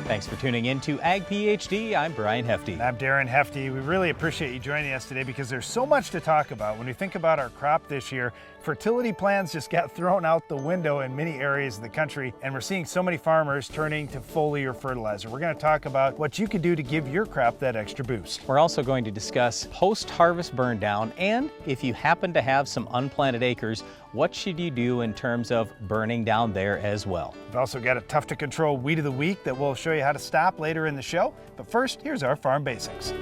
Thanks for tuning in to Ag PhD. I'm Brian Hefty. And I'm Darren Hefty. We really appreciate you joining us today because there's so much to talk about. When we think about our crop this year, fertility plans just got thrown out the window in many areas of the country, and we're seeing so many farmers turning to foliar fertilizer. We're going to talk about what you can do to give your crop that extra boost. We're also going to discuss post-harvest burn down, and if you happen to have some unplanted acres, what should you do in terms of burning down there as well? We've also got a tough to control weed of the week that we'll show you how to stop later in the show. But first, here's our farm basics.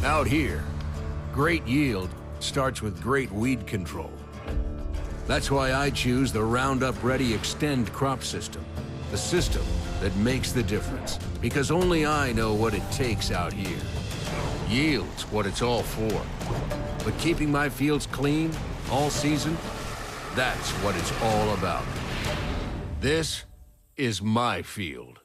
Out here, great yield starts with great weed control. That's why I choose the Roundup Ready Extend crop system, the system that makes the difference, because only I know what it takes out here. Yield's what it's all for. But keeping my fields clean all season, that's what it's all about. This is my field.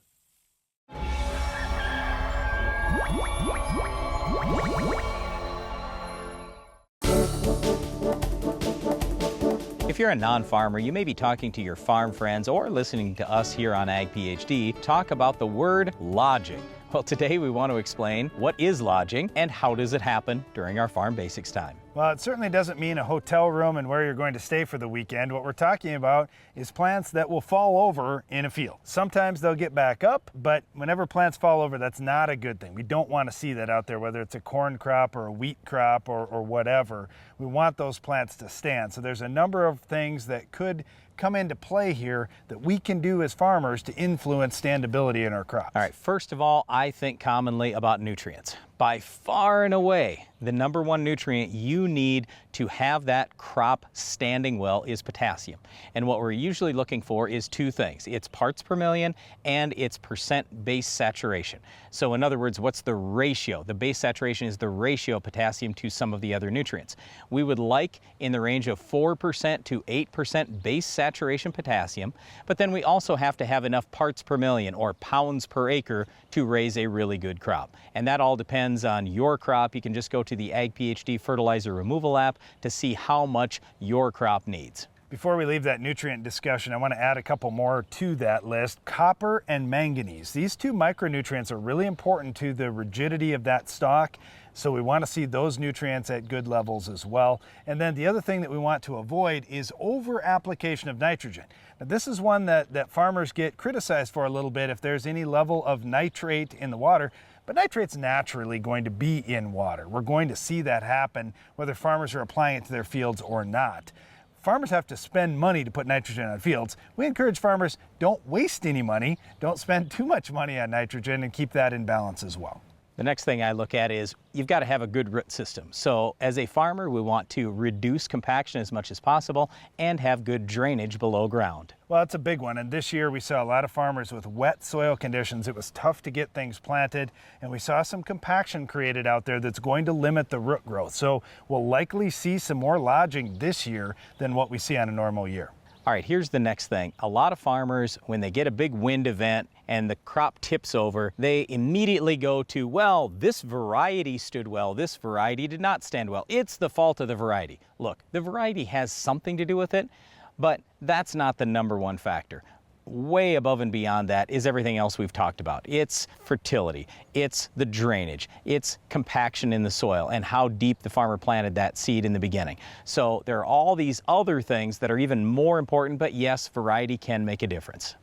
If you're a non-farmer, you may be talking to your farm friends or listening to us here on Ag PhD talk about the word lodging. Well, today we want to explain what is lodging and how does it happen during our farm basics time. Well, it certainly doesn't mean a hotel room and where you're going to stay for the weekend. What we're talking about is plants that will fall over in a field. Sometimes they'll get back up, but whenever plants fall over, that's not a good thing. We don't want to see that out there, whether it's a corn crop or a wheat crop or whatever. We want those plants to stand. So there's a number of things that could come into play here that we can do as farmers to influence standability in our crops. All right, first of all, I think commonly about nutrients. By far and away, the number one nutrient you need to have that crop standing well is potassium. And what we're usually looking for is two things. It's parts per million and it's percent base saturation. So in other words, what's the ratio? The base saturation is the ratio of potassium to some of the other nutrients. We would like in the range of 4% to 8% base saturation potassium, but then we also have to have enough parts per million or pounds per acre to raise a really good crop. And that all depends on your crop. You can just go to the Ag PhD fertilizer removal app to see how much your crop needs. Before we leave that nutrient discussion, I want to add a couple more to that list. Copper and manganese. These two micronutrients are really important to the rigidity of that stalk. So we want to see those nutrients at good levels as well. And then the other thing that we want to avoid is over application of nitrogen. Now, this is one that farmers get criticized for a little bit if there's any level of nitrate in the water. But nitrate's naturally going to be in water. We're going to see that happen whether farmers are applying it to their fields or not. Farmers have to spend money to put nitrogen on fields. We encourage farmers, don't waste any money, don't spend too much money on nitrogen, and keep that in balance as well. The next thing I look at is you've got to have a good root system. So as a farmer, we want to reduce compaction as much as possible and have good drainage below ground. Well, that's a big one. And this year we saw a lot of farmers with wet soil conditions. It was tough to get things planted, and we saw some compaction created out there that's going to limit the root growth. So we'll likely see some more lodging this year than what we see on a normal year. All right, here's the next thing. A lot of farmers, when they get a big wind event and the crop tips over, they immediately go to, well, this variety stood well, this variety did not stand well. It's the fault of the variety. Look, the variety has something to do with it, but that's not the number one factor. Way above and beyond that is everything else we've talked about. It's fertility, it's the drainage, it's compaction in the soil and how deep the farmer planted that seed in the beginning. So there are all these other things that are even more important, but yes, variety can make a difference.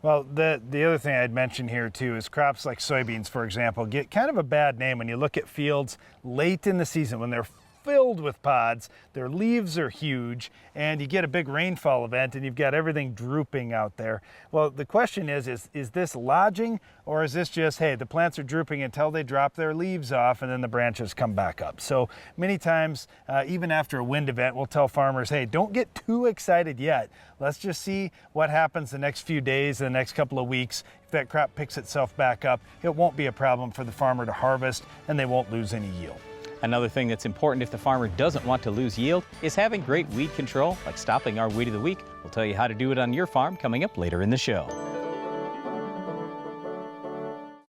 Well, the other thing I'd mention here too is crops like soybeans, for example, get kind of a bad name when you look at fields late in the season when they're filled with pods, their leaves are huge, and you get a big rainfall event and you've got everything drooping out there. Well, the question is this lodging, or is this just, hey, the plants are drooping until they drop their leaves off and then the branches come back up? So many times, even after a wind event, we'll tell farmers, hey, don't get too excited yet. Let's just see what happens the next few days, the next couple of weeks. If that crop picks itself back up, it won't be a problem for the farmer to harvest and they won't lose any yield. Another thing that's important if the farmer doesn't want to lose yield is having great weed control, like stopping our weed of the week. We'll tell you how to do it on your farm coming up later in the show.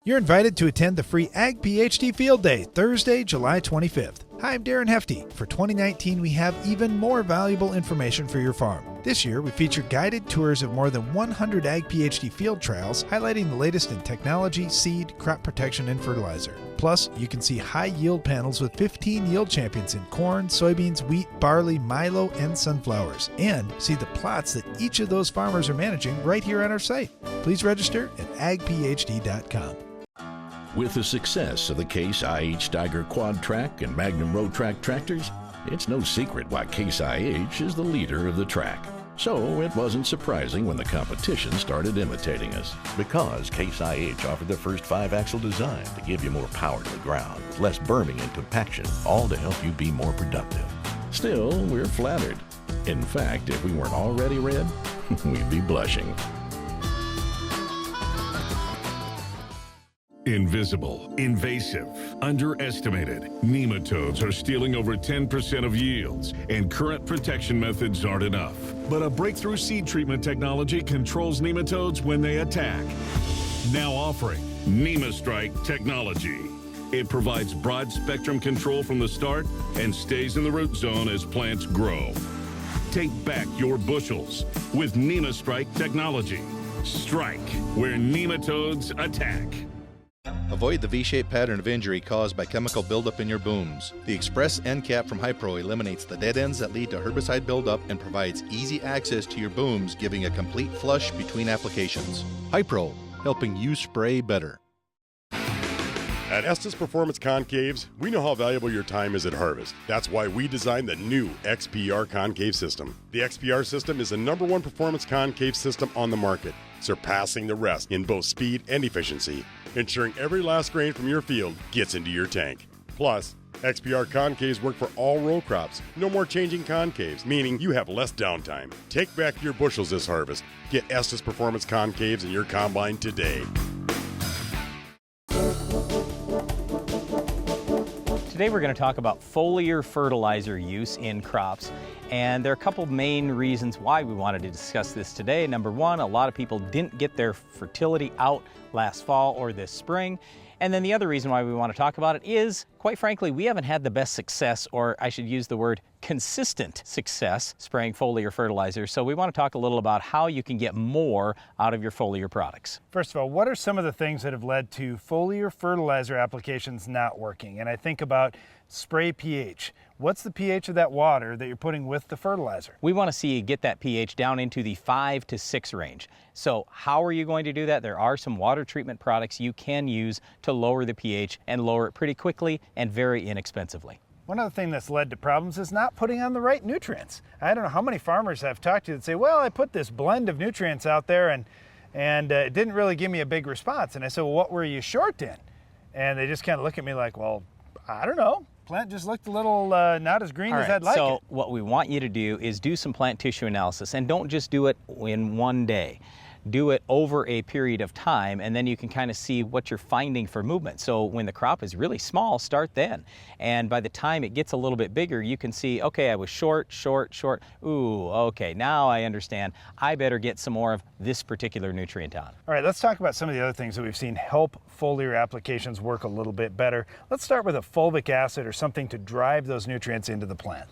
You're invited to attend the free Ag PhD Field Day, Thursday, July 25th. Hi, I'm Darren Hefty. For 2019, we have even more valuable information for your farm. This year, we feature guided tours of more than 100 Ag PhD field trials, highlighting the latest in technology, seed, crop protection, and fertilizer. Plus, you can see high-yield panels with 15 yield champions in corn, soybeans, wheat, barley, milo, and sunflowers. And see the plots that each of those farmers are managing right here on our site. Please register at agphd.com. With the success of the Case IH Steiger Quad Track and Magnum Road Track tractors, it's no secret why Case IH is the leader of the track. So it wasn't surprising when the competition started imitating us. Because Case IH offered the first 5-axle design to give you more power to the ground, with less berming and compaction, all to help you be more productive. Still, we're flattered. In fact, if we weren't already red, we'd be blushing. Invisible, invasive, underestimated. Nematodes are stealing over 10% of yields, and current protection methods aren't enough. But a breakthrough seed treatment technology controls nematodes when they attack. Now offering NemaStrike technology. It provides broad spectrum control from the start and stays in the root zone as plants grow. Take back your bushels with NemaStrike technology. Strike where nematodes attack. Avoid the V-shaped pattern of injury caused by chemical buildup in your booms. The Express End Cap from Hypro eliminates the dead ends that lead to herbicide buildup and provides easy access to your booms, giving a complete flush between applications. Hypro, helping you spray better. At Estes Performance Concaves, we know how valuable your time is at harvest. That's why we designed the new XPR concave system. The XPR system is the #1 performance concave system on the market, surpassing the rest in both speed and efficiency, ensuring every last grain from your field gets into your tank. Plus, XPR concaves work for all row crops. No more changing concaves, meaning you have less downtime. Take back your bushels this harvest. Get Estes Performance Concaves in your combine today. Today we're going to talk about foliar fertilizer use in crops, and there are a couple main reasons why we wanted to discuss this today. Number one, a lot of people didn't get their fertility out last fall or this spring. And then the other reason why we want to talk about it is, quite frankly, we haven't had the best success, or I should use the word consistent success, spraying foliar fertilizer. So we want to talk a little about how you can get more out of your foliar products. First of all, what are some of the things that have led to foliar fertilizer applications not working? And I think about spray pH. What's the pH of that water that you're putting with the fertilizer? We want to see you get that pH down into the 5 to 6 range. So how are you going to do that? There are some water treatment products you can use to lower the pH and lower it pretty quickly and very inexpensively. One other thing that's led to problems is not putting on the right nutrients. I don't know how many farmers I've talked to that say, well, I put this blend of nutrients out there and it didn't really give me a big response. And I said, well, what were you short in? And they just kind of look at me like, well, I don't know. Plant just looked a little not as green as I'd like it. So what we want you to do is do some plant tissue analysis, and don't just do it in one day. Do it over a period of time, and then you can kind of see what you're finding for movement. So when the crop is really small, start then. And by the time it gets a little bit bigger, you can see, okay, I was short. Ooh, okay, now I understand. I better get some more of this particular nutrient on. All right, let's talk about some of the other things that we've seen help foliar applications work a little bit better. Let's start with a fulvic acid or something to drive those nutrients into the plant.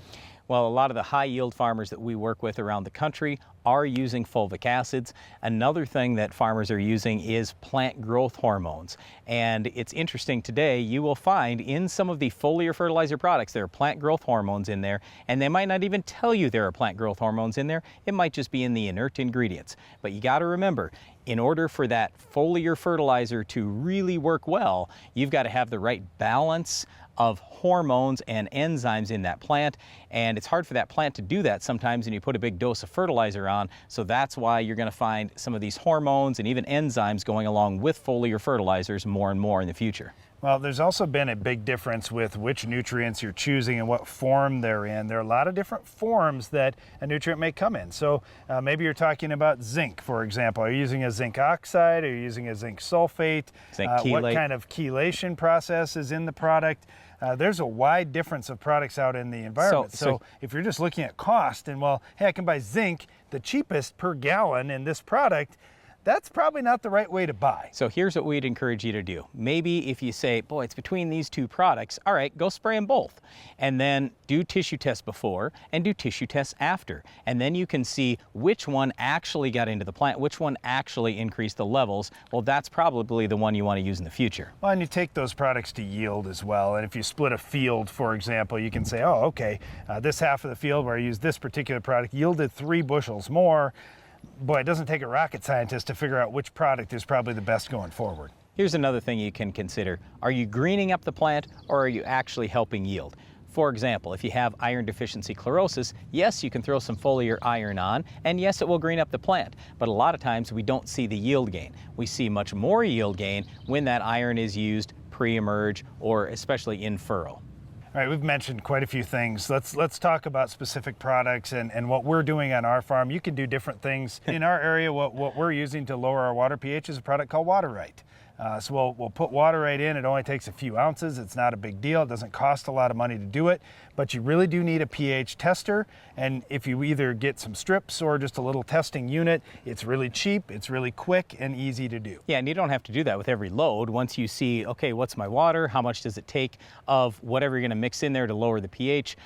Well, a lot of the high yield farmers that we work with around the country are using fulvic acids. Another thing that farmers are using is plant growth hormones. And it's interesting today, you will find in some of the foliar fertilizer products, there are plant growth hormones in there, and they might not even tell you there are plant growth hormones in there. It might just be in the inert ingredients. But you got to remember, in order for that foliar fertilizer to really work well, you've got to have the right balance of hormones and enzymes in that plant, and it's hard for that plant to do that sometimes when you put a big dose of fertilizer on. So that's why you're going to find some of these hormones and even enzymes going along with foliar fertilizers more and more in the future. Well, there's also been a big difference with which nutrients you're choosing and what form they're in. There are a lot of different forms that a nutrient may come in. So maybe you're talking about zinc, for example. Are you using a zinc oxide? Are you using a zinc sulfate? Zinc chelate. What kind of chelation process is in the product? There's a wide difference of products out in the environment. So if you're just looking at cost and, well, hey, I can buy zinc, the cheapest per gallon in this product, that's probably not the right way to buy. So here's what we'd encourage you to do. Maybe if you say, boy, it's between these two products, all right, go spray them both. And then do tissue tests before and do tissue tests after. And then you can see which one actually got into the plant, which one actually increased the levels. Well, that's probably the one you want to use in the future. Well, and you take those products to yield as well. And if you split a field, for example, you can say, oh, okay, this half of the field where I used this particular product yielded 3 bushels more. Boy, it doesn't take a rocket scientist to figure out which product is probably the best going forward. Here's another thing you can consider. Are you greening up the plant or are you actually helping yield? For example, if you have iron deficiency chlorosis, yes, you can throw some foliar iron on, and yes, it will green up the plant. But a lot of times we don't see the yield gain. We see much more yield gain when that iron is used pre-emerge or especially in furrow. All right, we've mentioned quite a few things. Let's talk about specific products and what we're doing on our farm. You can do different things. In our area, what we're using to lower our water pH is a product called Water-Right. So we'll put Water-Right in. It only takes a few ounces. It's not a big deal. It doesn't cost a lot of money to do it, but you really do need a pH tester. And if you either get some strips or just a little testing unit, it's really cheap, it's really quick and easy to do. Yeah, and you don't have to do that with every load. Once you see, okay, what's my water? How much does it take of whatever you're going to mix in there to lower the pH?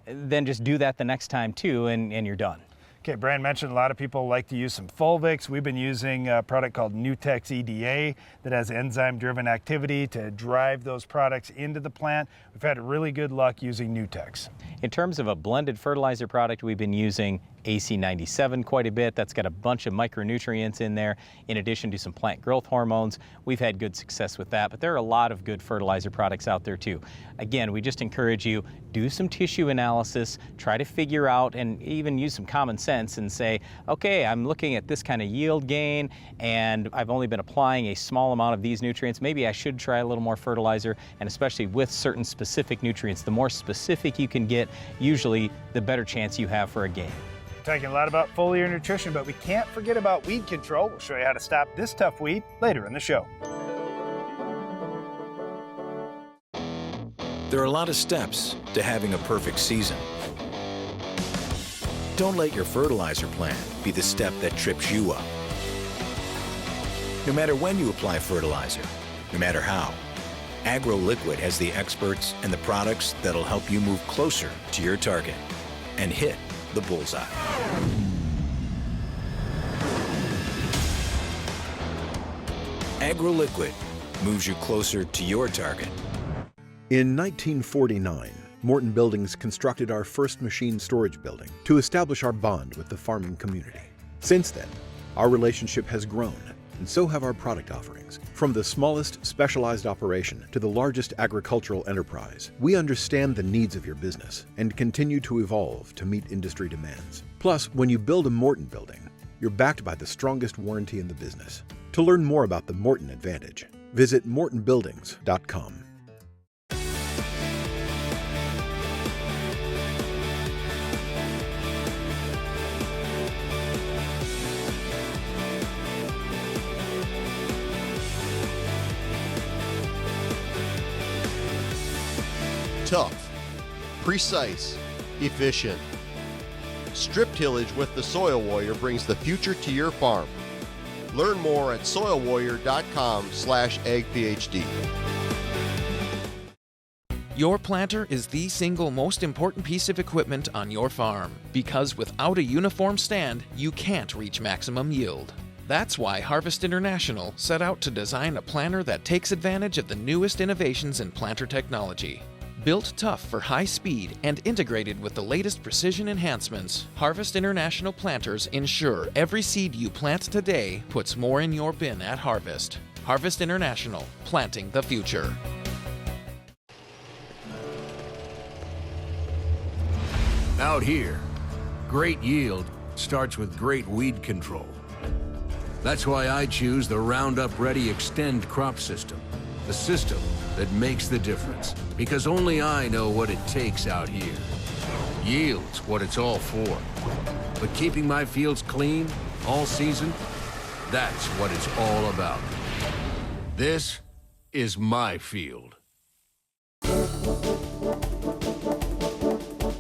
Then just do that the next time too, and you're done. Okay, Brian mentioned a lot of people like to use some Fulvix. We've been using a product called Nutex EDA that has enzyme-driven activity to drive those products into the plant. We've had really good luck using Nutex. In terms of a blended fertilizer product, we've been using AC97 quite a bit. That's got a bunch of micronutrients in there, in addition to some plant growth hormones. We've had good success with that, but there are a lot of good fertilizer products out there too. Again, we just encourage you, do some tissue analysis, try to figure out and even use some common sense and say, okay, I'm looking at this kind of yield gain and I've only been applying a small amount of these nutrients. Maybe I should try a little more fertilizer, and especially with certain specific nutrients. The more specific you can get, usually the better chance you have for a gain. Talking a lot about foliar nutrition, but we can't forget about weed control. We'll show you how to stop this tough weed later in the show. There are a lot of steps to having a perfect season. Don't let your fertilizer plan be the step that trips you up. No matter when you apply fertilizer, no matter how, AgroLiquid has the experts and the products that'll help you move closer to your target and hit the bullseye. AgroLiquid moves you closer to your target. In 1949, Morton Buildings constructed our first machine storage building to establish our bond with the farming community. Since then, our relationship has grown, and so have our product offerings. From the smallest specialized operation to the largest agricultural enterprise, we understand the needs of your business and continue to evolve to meet industry demands. Plus, when you build a Morton building, you're backed by the strongest warranty in the business. To learn more about the Morton Advantage, visit mortonbuildings.com. Tough, precise, efficient. Strip tillage with the Soil Warrior brings the future to your farm. Learn more at soilwarrior.com/agphd. Your planter is the single most important piece of equipment on your farm, because without a uniform stand, you can't reach maximum yield. That's why Harvest International set out to design a planter that takes advantage of the newest innovations in planter technology. Built tough for high speed and integrated with the latest precision enhancements, Harvest International planters ensure every seed you plant today puts more in your bin at harvest. Harvest International, planting the future. Out here, great yield starts with great weed control. That's why I choose the Roundup Ready Extend crop system, the system that makes the difference. Because only I know what it takes out here. Yield's what it's all for. But keeping my fields clean all season, that's what it's all about. This is my field.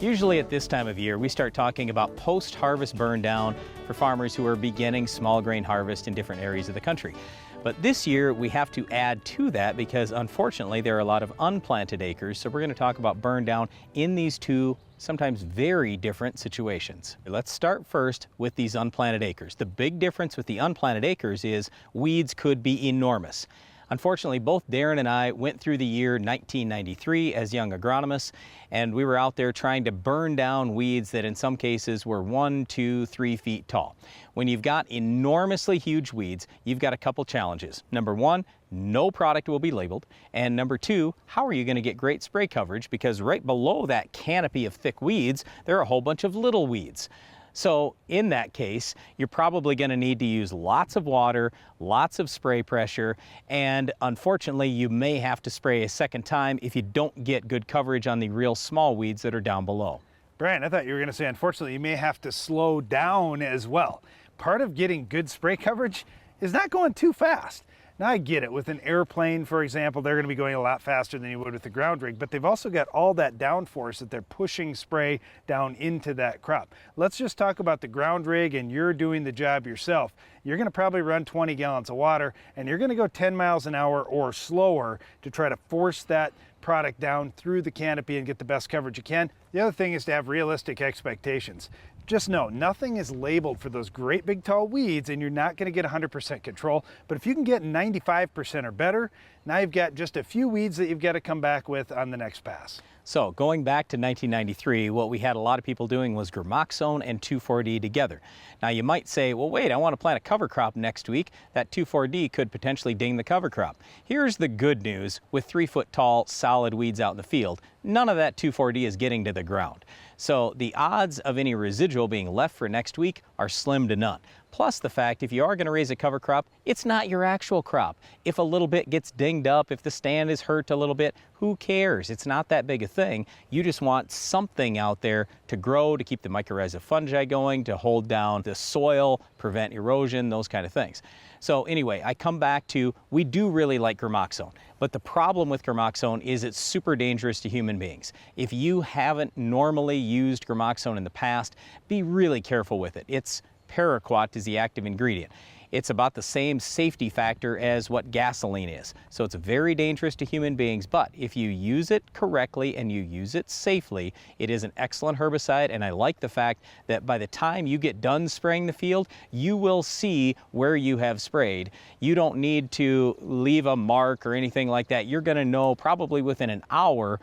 Usually at this time of year, we start talking about post-harvest burn down for farmers who are beginning small grain harvest in different areas of the country. But this year, we have to add to that because unfortunately there are a lot of unplanted acres, so we're going to talk about burn down in these two sometimes very different situations. Let's start first with these unplanted acres. The big difference with the unplanted acres is weeds could be enormous. Unfortunately, both Darren and I went through the year 1993 as young agronomists, and we were out there trying to burn down weeds that in some cases were 1, 2, 3 feet tall. When you've got enormously huge weeds, you've got a couple challenges. Number one, no product will be labeled. And number two, how are you going to get great spray coverage? Because right below that canopy of thick weeds, there are a whole bunch of little weeds. So in that case, you're probably going to need to use lots of water, lots of spray pressure, and unfortunately you may have to spray a second time if you don't get good coverage on the real small weeds that are down below. Brian, I thought you were going to say, unfortunately, you may have to slow down as well. Part of getting good spray coverage is not going too fast. Now I get it, with an airplane, for example, they're going to be going a lot faster than you would with the ground rig, but they've also got all that downforce that they're pushing spray down into that crop. Let's just talk about the ground rig and you're doing the job yourself. You're going to probably run 20 gallons of water and you're going to go 10 miles an hour or slower to try to force that product down through the canopy and get the best coverage you can. The other thing is to have realistic expectations. Just know, nothing is labeled for those great big tall weeds and you're not going to get 100% control. But if you can get 95% or better, now you've got just a few weeds that you've got to come back with on the next pass. So going back to 1993, what we had a lot of people doing was gramoxone and 2,4-D together. Now you might say, well wait, I want to plant a cover crop next week. That 2,4-D could potentially ding the cover crop. Here's the good news with 3 foot tall solid weeds out in the field. None of that 2,4-D is getting to the ground. So the odds of any residual being left for next week are slim to none. Plus the fact if you are going to raise a cover crop, it's not your actual crop. If a little bit gets dinged up, if the stand is hurt a little bit, who cares? It's not that big a thing. You just want something out there to grow, to keep the mycorrhiza fungi going, to hold down the soil, prevent erosion, those kind of things. So anyway, I come back to, we do really like gramoxone, but the problem with gramoxone is it's super dangerous to human beings. If you haven't normally used gramoxone in the past, be really careful with it. It's paraquat is the active ingredient. It's about the same safety factor as what gasoline is. So it's very dangerous to human beings, but if you use it correctly and you use it safely, it is an excellent herbicide, and I like the fact that by the time you get done spraying the field, you will see where you have sprayed. You don't need to leave a mark or anything like that. You're going to know probably within an hour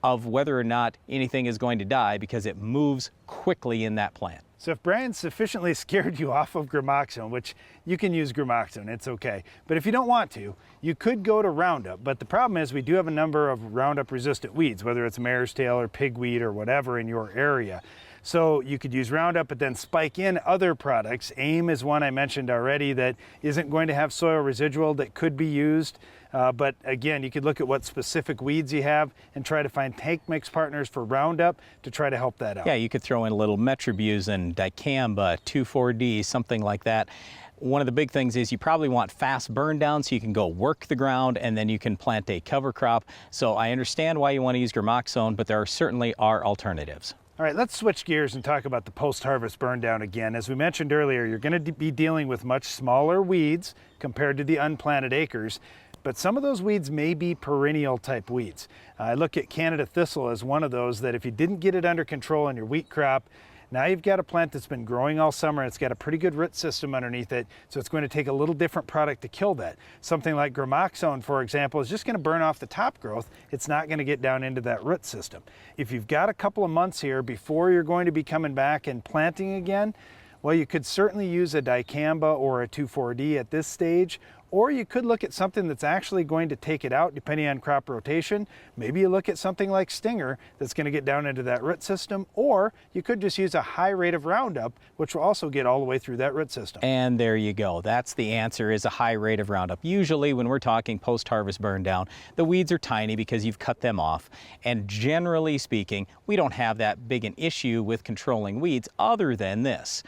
of whether or not anything is going to die because it moves quickly in that plant. So if Brian sufficiently scared you off of gramoxone, which you can use gramoxone, it's okay. But if you don't want to, you could go to Roundup. But the problem is we do have a number of Roundup resistant weeds, whether it's mare's tail or pigweed or whatever in your area. So you could use Roundup, but then spike in other products. AIM is one I mentioned already that isn't going to have soil residual that could be used. But again, you could look at what specific weeds you have and try to find tank mix partners for Roundup to try to help that out. Yeah, you could throw in a little metribuzin, dicamba, 2,4-D, something like that. One of the big things is you probably want fast burn down so you can go work the ground and then you can plant a cover crop. So I understand why you want to use gramoxone, but there certainly are alternatives. All right, let's switch gears and talk about the post-harvest burn down again. As we mentioned earlier, you're going to be dealing with much smaller weeds compared to the unplanted acres, but some of those weeds may be perennial type weeds. I look at Canada thistle as one of those that if you didn't get it under control in your wheat crop, now you've got a plant that's been growing all summer. It's got a pretty good root system underneath it, so it's going to take a little different product to kill that. Something like gramoxone, for example, is just going to burn off the top growth. It's not going to get down into that root system. If you've got a couple of months here before you're going to be coming back and planting again, well, you could certainly use a dicamba or a 2,4-D at this stage, or you could look at something that's actually going to take it out depending on crop rotation. Maybe you look at something like Stinger that's going to get down into that root system, or you could just use a high rate of Roundup, which will also get all the way through that root system. And there you go. That's the answer, is a high rate of Roundup. Usually when we're talking post-harvest burn down, the weeds are tiny because you've cut them off. And generally speaking, we don't have that big an issue with controlling weeds other than this.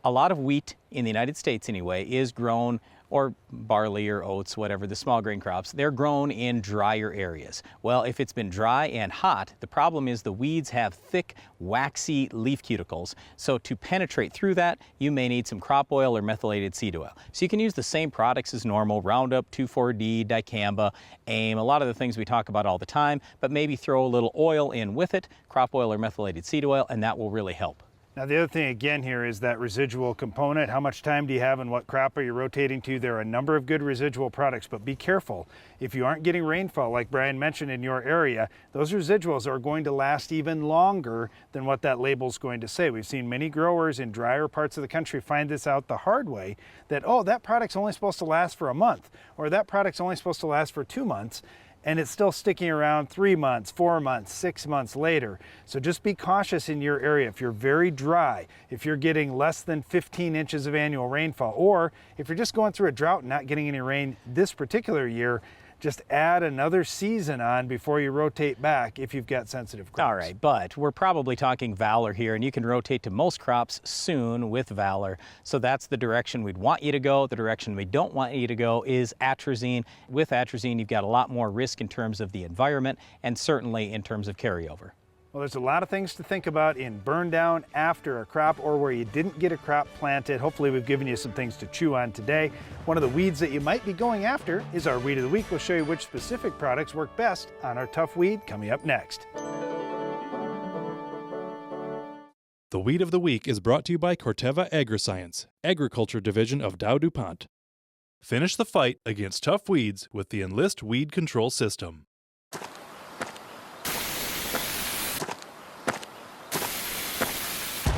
A lot of wheat in the United States anyway is grown or barley or oats, whatever, the small grain crops, they're grown in drier areas. Well, if it's been dry and hot, the problem is the weeds have thick, waxy leaf cuticles. So to penetrate through that, you may need some crop oil or methylated seed oil. So you can use the same products as normal, Roundup, 2,4-D, dicamba, AIM, a lot of the things we talk about all the time, but maybe throw a little oil in with it, crop oil or methylated seed oil, and that will really help. Now the other thing again here is that residual component. How much time do you have and what crop are you rotating to? There are a number of good residual products, but be careful. If you aren't getting rainfall, like Brian mentioned in your area, those residuals are going to last even longer than what that label is going to say. We've seen many growers in drier parts of the country find this out the hard way, that, oh, that product's only supposed to last for a month, or that product's only supposed to last for 2 months. And it's still sticking around 3 months, 4 months, 6 months later. So just be cautious in your area. If you're very dry, if you're getting less than 15 inches of annual rainfall, or if you're just going through a drought and not getting any rain this particular year, just add another season on before you rotate back if you've got sensitive crops. All right, but we're probably talking Valor here, and you can rotate to most crops soon with Valor. So that's the direction we'd want you to go. The direction we don't want you to go is atrazine. With atrazine, you've got a lot more risk in terms of the environment and certainly in terms of carryover. Well, there's a lot of things to think about in burn down after a crop or where you didn't get a crop planted. Hopefully we've given you some things to chew on today. One of the weeds that you might be going after is our Weed of the Week. We'll show you which specific products work best on our tough weed coming up next. The Weed of the Week is brought to you by Corteva Agriscience, Agriculture Division of Dow DuPont. Finish the fight against tough weeds with the Enlist Weed Control System.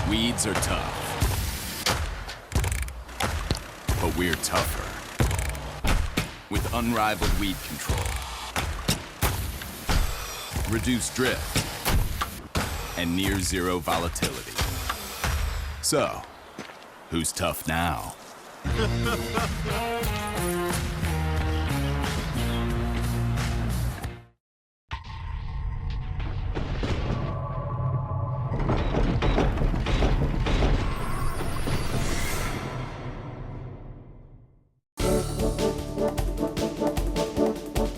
Weeds are tough, but we're tougher. With unrivaled weed control, reduced drift, and near zero volatility. So, who's tough now?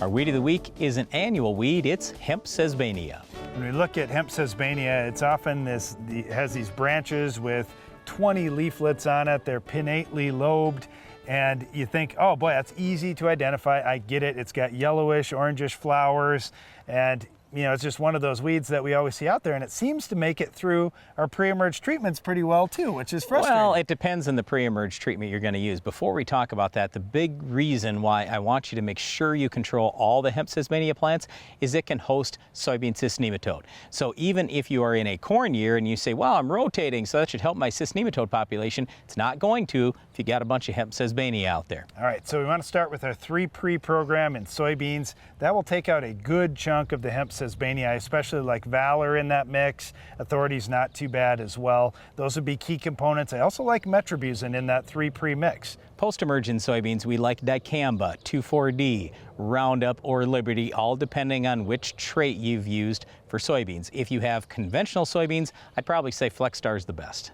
Our Weed of the Week is an annual weed. It's hemp sesbania. When we look at hemp sesbania, it's often it has these branches with 20 leaflets on it. They're pinnately lobed, and you think, oh boy, that's easy to identify. I get it. It's got yellowish, orangish flowers, and you know, it's just one of those weeds that we always see out there, and it seems to make it through our pre-emerge treatments pretty well too, which is frustrating. Well, it depends on the pre-emerge treatment you're going to use. Before we talk about that, the big reason why I want you to make sure you control all the hemp sesbania plants is it can host soybean cyst nematode. So even if you are in a corn year and you say, well, I'm rotating, so that should help my cyst nematode population, it's not going to if you got a bunch of hemp sesbania out there. All right, so we want to start with our 3-pre program in soybeans. That will take out a good chunk of the hemp sesbania. I especially like Valor in that mix. Authority's not too bad as well. Those would be key components. I also like metribuzin in that 3-pre mix. Post-emerge in soybeans, we like dicamba, 2,4-D, Roundup, or Liberty, all depending on which trait you've used for soybeans. If you have conventional soybeans, I'd probably say FlexStar is the best.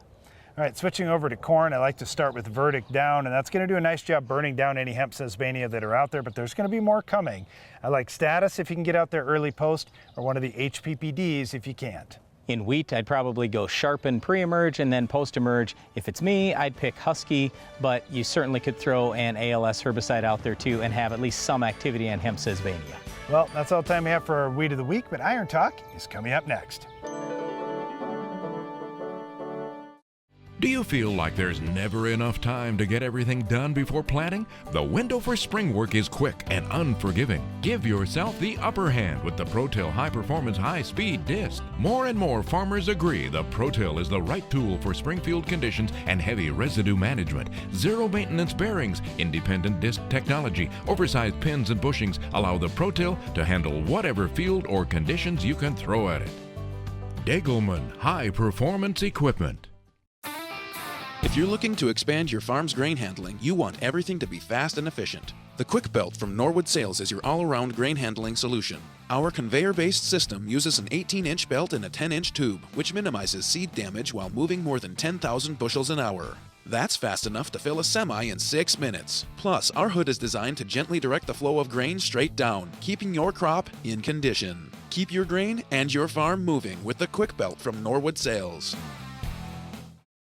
All right, switching over to corn, I like to start with Verdict Down, and that's going to do a nice job burning down any hemp sesbania that are out there, but there's going to be more coming. I like Status if you can get out there early post, or one of the HPPDs if you can't. In wheat, I'd probably go Sharpen pre-emerge and then post-emerge. If it's me, I'd pick Husky, but you certainly could throw an ALS herbicide out there too and have at least some activity on hemp sesbania. Well, that's all the time we have for our Weed of the Week, but Iron Talk is coming up next. Do you feel like there's never enough time to get everything done before planting? The window for spring work is quick and unforgiving. Give yourself the upper hand with the ProTill High Performance High Speed Disc. More and more farmers agree the ProTill is the right tool for spring field conditions and heavy residue management. Zero maintenance bearings, independent disc technology, oversized pins and bushings allow the ProTill to handle whatever field or conditions you can throw at it. Degelman High Performance Equipment. If you're looking to expand your farm's grain handling, you want everything to be fast and efficient. The Quick Belt from Norwood Sales is your all-around grain handling solution. Our conveyor-based system uses an 18-inch belt and a 10-inch tube, which minimizes seed damage while moving more than 10,000 bushels an hour. That's fast enough to fill a semi in 6 minutes. Plus, our hood is designed to gently direct the flow of grain straight down, keeping your crop in condition. Keep your grain and your farm moving with the Quick Belt from Norwood Sales.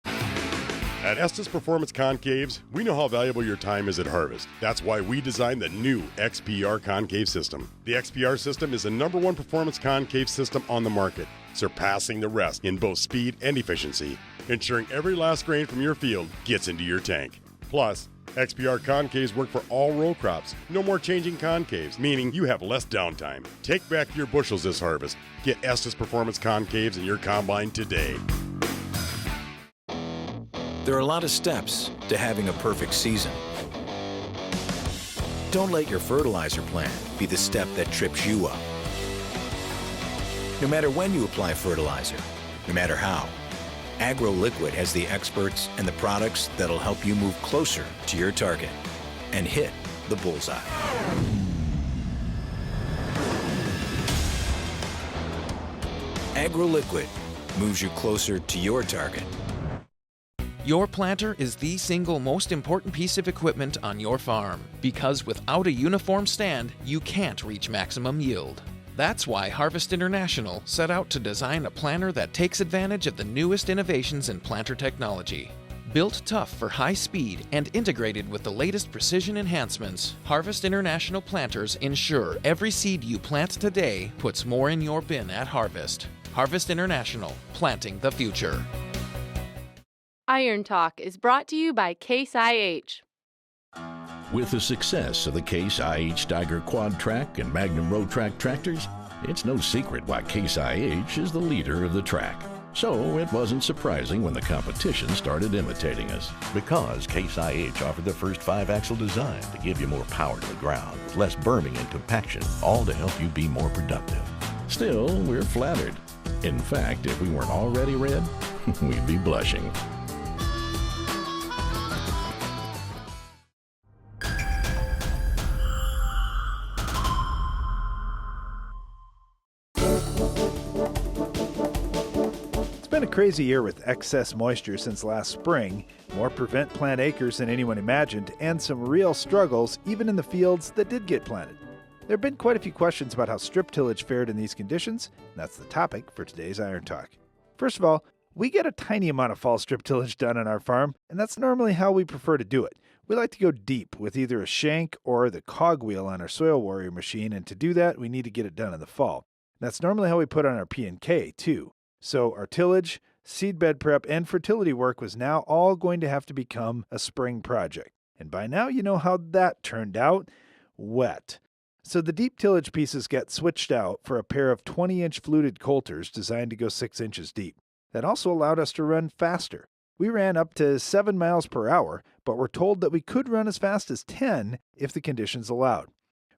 At Estes Performance Concaves, we know how valuable your time is at harvest. That's why we designed the new XPR concave system. The XPR system is the #1 performance concave system on the market, surpassing the rest in both speed and efficiency, ensuring every last grain from your field gets into your tank. Plus, XPR concaves work for all row crops. No more changing concaves, meaning you have less downtime. Take back your bushels this harvest. Get Estes Performance Concaves in your combine today. There are a lot of steps to having a perfect season. Don't let your fertilizer plan be the step that trips you up. No matter when you apply fertilizer, no matter how, AgroLiquid has the experts and the products that'll help you move closer to your target and hit the bullseye. AgroLiquid moves you closer to your target. Your planter is the single most important piece of equipment on your farm, because without a uniform stand, you can't reach maximum yield. That's why Harvest International set out to design a planter that takes advantage of the newest innovations in planter technology. Built tough for high speed and integrated with the latest precision enhancements, Harvest International planters ensure every seed you plant today puts more in your bin at harvest. Harvest International, planting the future. Iron Talk is brought to you by Case IH. With the success of the Case IH Steiger Quad Track and Magnum Road Track tractors, it's no secret why Case IH is the leader of the track. So it wasn't surprising when the competition started imitating us. Because Case IH offered the first 5-axle design to give you more power to the ground, with less berming and compaction, all to help you be more productive. Still, we're flattered. In fact, if we weren't already red, we'd be blushing. It's been a crazy year with excess moisture since last spring, more prevent plant acres than anyone imagined, and some real struggles even in the fields that did get planted. There have been quite a few questions about how strip tillage fared in these conditions, and that's the topic for today's Iron Talk. First of all, we get a tiny amount of fall strip tillage done on our farm, and that's normally how we prefer to do it. We like to go deep with either a shank or the cogwheel on our Soil Warrior machine, and to do that, we need to get it done in the fall. That's normally how we put on our P&K, too. So our tillage, seedbed prep, and fertility work was now all going to have to become a spring project. And by now, you know how that turned out. Wet. So the deep tillage pieces got switched out for a pair of 20-inch fluted coulters designed to go 6 inches deep. That also allowed us to run faster. We ran up to 7 miles per hour, but were told that we could run as fast as 10 if the conditions allowed.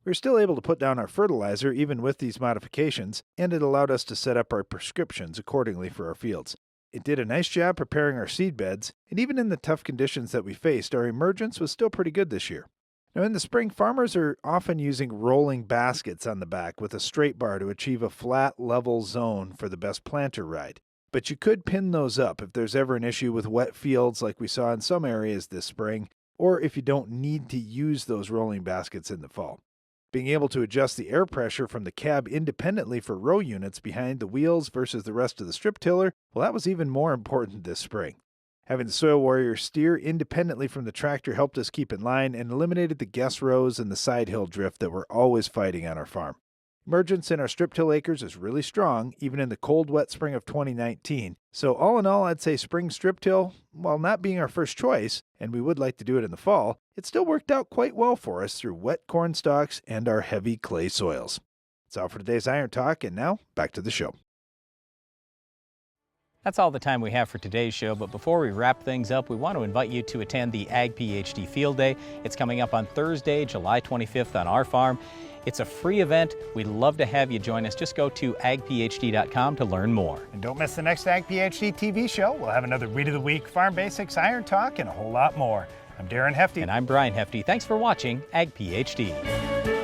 We were still able to put down our fertilizer even with these modifications, and it allowed us to set up our prescriptions accordingly for our fields. It did a nice job preparing our seed beds, and even in the tough conditions that we faced, our emergence was still pretty good this year. Now in the spring, farmers are often using rolling baskets on the back with a straight bar to achieve a flat, level zone for the best planter ride. But you could pin those up if there's ever an issue with wet fields like we saw in some areas this spring, or if you don't need to use those rolling baskets in the fall. Being able to adjust the air pressure from the cab independently for row units behind the wheels versus the rest of the strip tiller, well, that was even more important this spring. Having the Soil Warrior steer independently from the tractor helped us keep in line and eliminated the guess rows and the side hill drift that we're always fighting on our farm. Emergence in our strip till acres is really strong, even in the cold, wet spring of 2019. So all in all, I'd say spring strip till, while not being our first choice, and we would like to do it in the fall, it still worked out quite well for us through wet corn stalks and our heavy clay soils. That's all for today's Iron Talk, and now back to the show. That's all the time we have for today's show, but before we wrap things up, we want to invite you to attend the Ag PhD Field Day. It's coming up on Thursday, July 25th on our farm. It's a free event. We'd love to have you join us. Just go to agphd.com to learn more. And don't miss the next Ag PhD TV show. We'll have another Weed of the Week, Farm Basics, Iron Talk, and a whole lot more. I'm Darren Hefty. And I'm Brian Hefty. Thanks for watching Ag PhD.